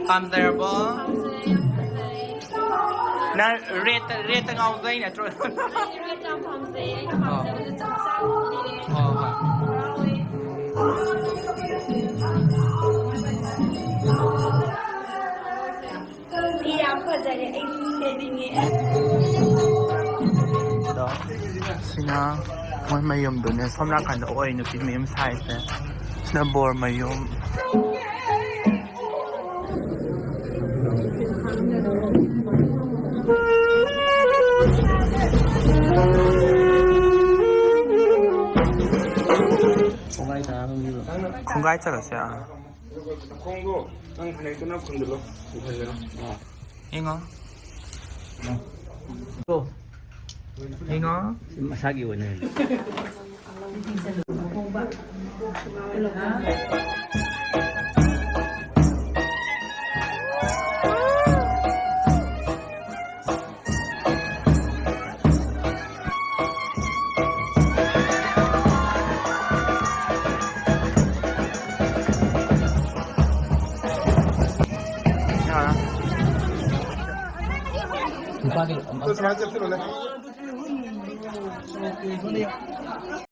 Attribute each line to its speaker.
Speaker 1: Pamjei bo. Na rate ngau zai na tro.
Speaker 2: Rate down Pamjei, Pamjei chăm sao đi đi. Đi làm phải dạy để anh đi đi nghe.
Speaker 1: Đó. Sina moi mayum do ne somna kan do oi Nupi mem sai se. Sina bor mayum. 공가이 잘했어요.
Speaker 3: 공도 난 그냥 끝나 건들어.
Speaker 1: 잉어. 또. 잉어.
Speaker 4: 사기 원해.
Speaker 3: 또 잘 잡히네.